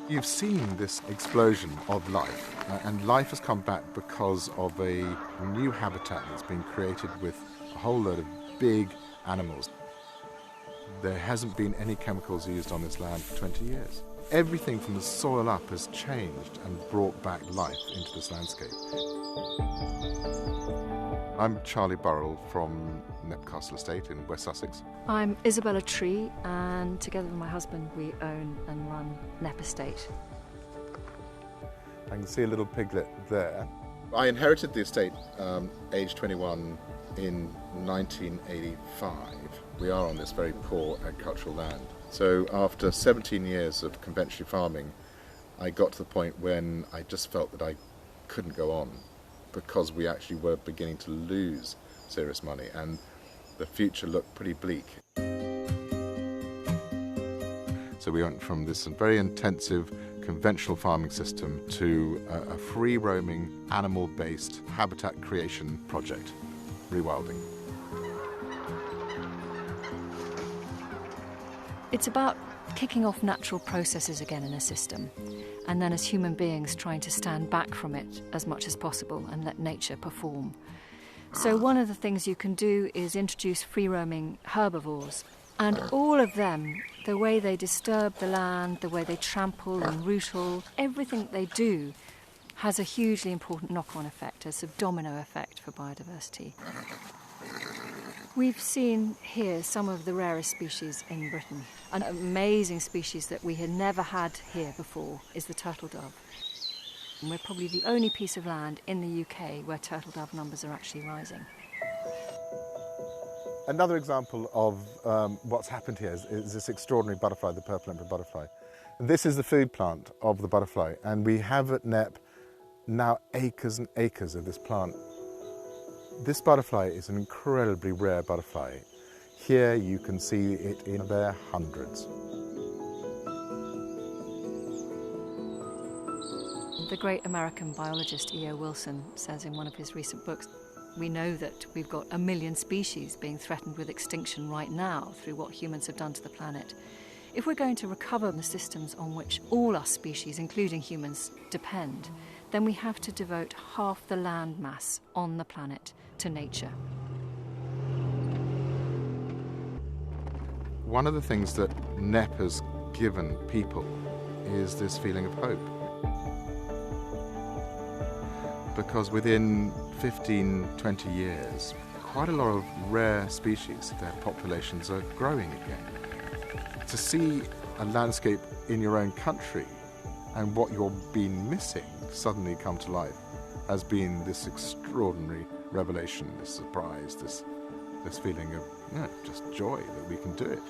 You've seen this explosion of life, and life has come back because of a new habitat that's been created with a whole load of big animals. There hasn't been any chemicals used on this land for 20 years. Everything from the soil up has changed and brought back life into this landscape. I'm Charlie Burrell from Knepp Castle Estate in West Sussex. I'm Isabella Tree, and together with my husband we own and run Knepp Estate. I can see a little piglet there. I inherited the estate age 21 in 1985. We are on this very poor agricultural land. So after 17 years of conventional farming, I got to the point when I just felt that I couldn't go on, because we actually were beginning to lose serious money and the future looked pretty bleak. So we went from this very intensive conventional farming system to a free-roaming, animal-based habitat creation project, rewilding. It's about kicking off natural processes again in a system, and then as human beings trying to stand back from it as much as possible and let nature perform. So one of the things you can do is introduce free-roaming herbivores, and all of them, the way they disturb the land, the way they trample and rootle, everything they do has a hugely important knock-on effect, a sort of domino effect for biodiversity. We've seen here some of the rarest species in Britain. An amazing species that we had never had here before is the turtle dove. And we're probably the only piece of land in the UK where turtle dove numbers are actually rising. Another example of what's happened here is this extraordinary butterfly, the purple emperor butterfly. And this is the food plant of the butterfly, and we have at Knepp now acres and acres of this plant. This butterfly is an incredibly rare butterfly. Here you can see it in their hundreds. The great American biologist E.O. Wilson says in one of his recent books, we know that we've got 1 million species being threatened with extinction right now through what humans have done to the planet. If we're going to recover the systems on which all our species, including humans, depend, then we have to devote half the land mass on the planet to nature. One of the things that Knepp has given people is this feeling of hope. Because within 15, 20 years, quite a lot of rare species, their populations are growing again. To see a landscape in your own country and what you've been missing suddenly come to life has been this extraordinary revelation, this surprise, this feeling of just joy that we can do it.